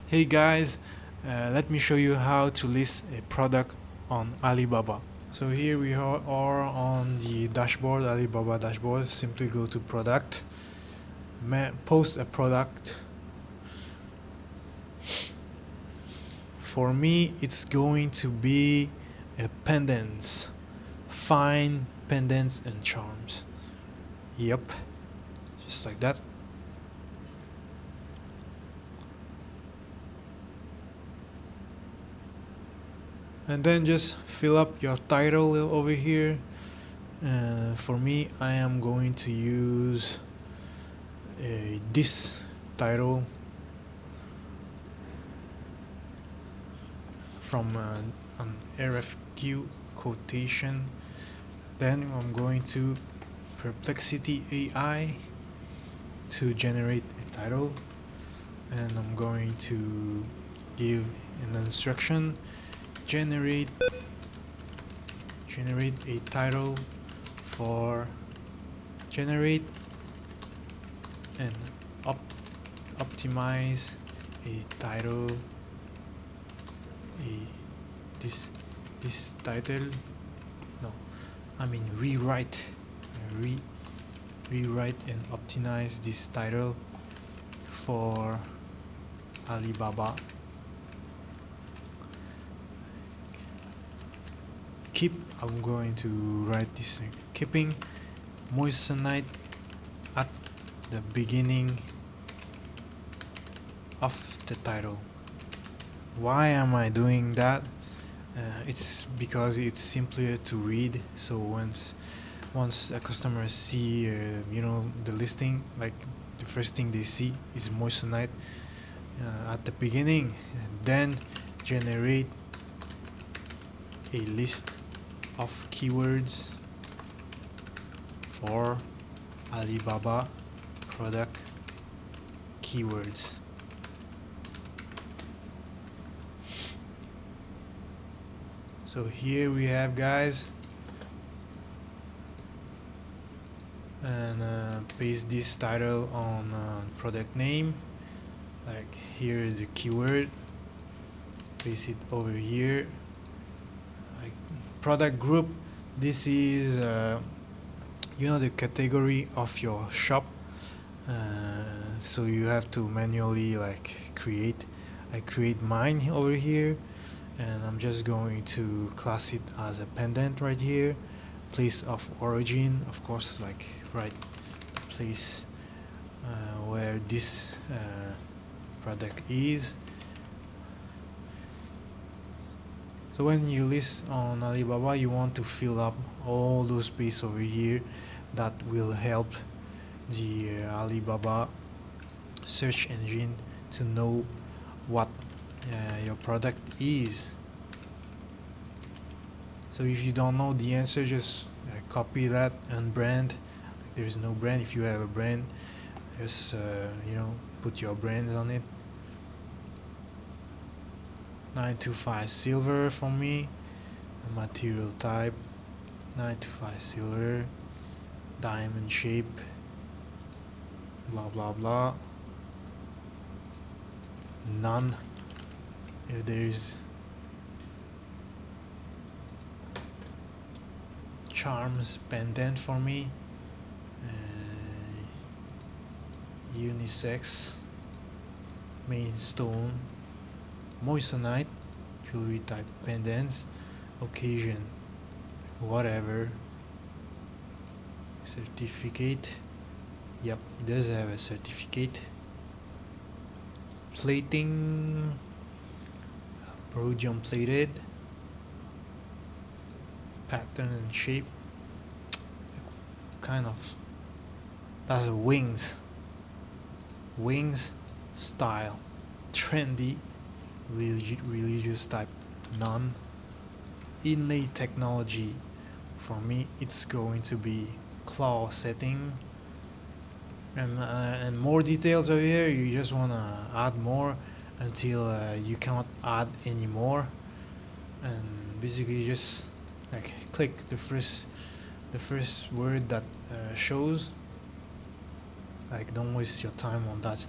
Hey guys, let me show you how to list a product on Alibaba. So here we are on the dashboard, Alibaba dashboard. Simply go to product, post a product. For me, it's going to be a pendants, fine pendants and charms. Yep, just like that. And then just fill up your title over here. For me, I am going to use this title from an RFQ quotation. Then I'm going to Perplexity AI to generate a title, and I'm going to give an instruction: generate a title for generate and optimize a title, a this title, no, I mean rewrite and optimize this title for Alibaba. I'm going to write this thing: keeping moissanite at the beginning of the title. Why am I doing that? It's because it's simpler to read. So once a customer see the listing, like the first thing they see is moissanite at the beginning, and then generate a list of keywords for Alibaba product keywords. So here we have, guys, and paste this title on product name. Like here is the keyword, paste it over here. Like product group, this is the category of your shop, so you have to manually create. I create mine over here, and I'm just going to class it as a pendant right here. Place of origin, of course, like right place where this product is. So when you list on Alibaba, you want to fill up all those space over here. That will help the Alibaba search engine to know what your product is. So if you don't know the answer, just copy that and brand. There is no brand. If you have a brand, just put your brands on it. 925 silver for me. Material type 925 silver. Diamond shape. Blah blah blah. None. If there's charms pendant for me, unisex, main stone, moissanite, jewelry type pendants, occasion, whatever, certificate. Yep, it does have a certificate. Plating, rhodium plated, pattern and shape, kind of, that's a wings style, trendy, religious type, none. Inlay technology, for me it's going to be claw setting, and more details over here. You just want to add more until you cannot add anymore, and basically just click the first word that shows. Don't waste your time on that.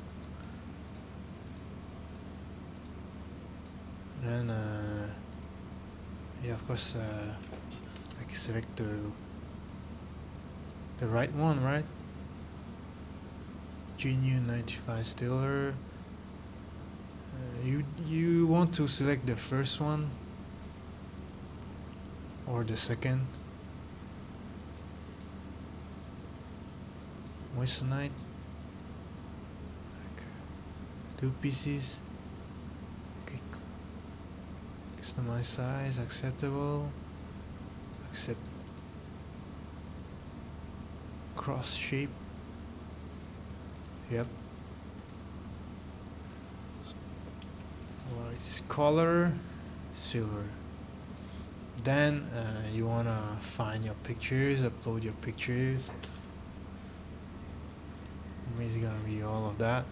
Then yeah, of course, like select the right one, right? GNU 95 Stiller. You want to select the first one or the second. Moissanite. Okay. 2 pieces. Okay. Customize size acceptable. Accept. Cross shape. Yep. It's color silver. Then you wanna find your pictures, upload your pictures. It's gonna be all of that.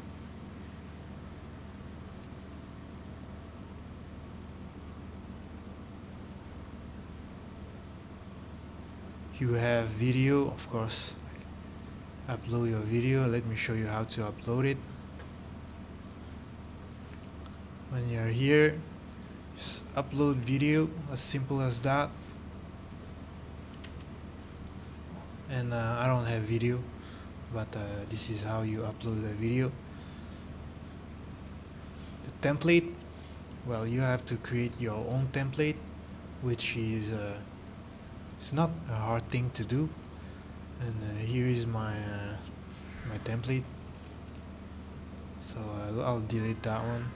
You have video, of course. Upload your video. Let me show you how to upload it. When you're here, just upload video, as simple as that. And I don't have video, but this is how you upload a video. The template, well, you have to create your own template, which is it's not a hard thing to do. And here is my my template, so I'll delete that one.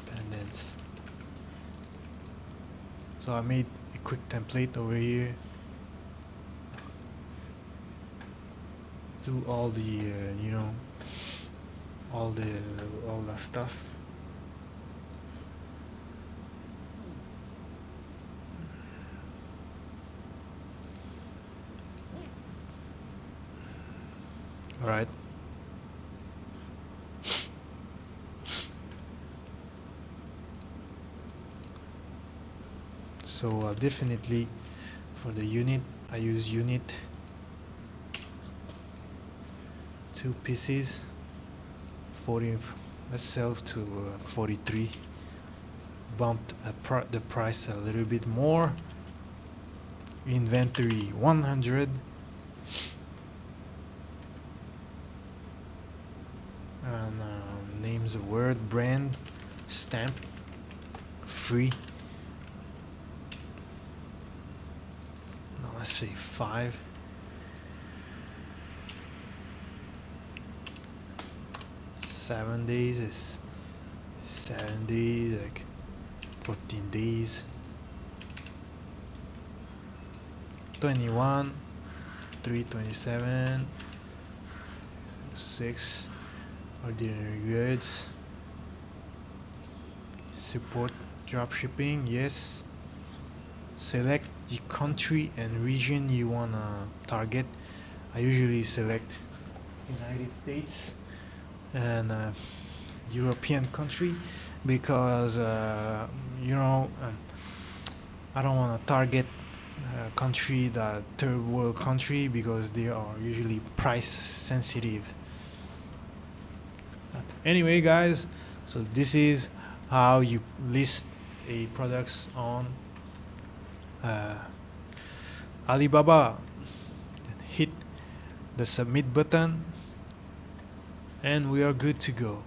Pendants. So I made a quick template over here. Do all the you know, all the stuff. All right. So definitely for the unit, I use unit 2 pieces, 40. Let's sell to 43. Bumped the price a little bit more. Inventory 100. And names a word, brand, stamp, free. Now let's say 5. Seven days is 7 days, like 14 days. 21, 327, 6. Ordinary goods. Support dropshipping, yes. Select the country and region you wanna target. I usually select United States and European country because you know, I don't want to target country, that third world country, because they are usually price sensitive. Anyway, guys, so this is how you list a products on Alibaba. Then hit the submit button and we are good to go.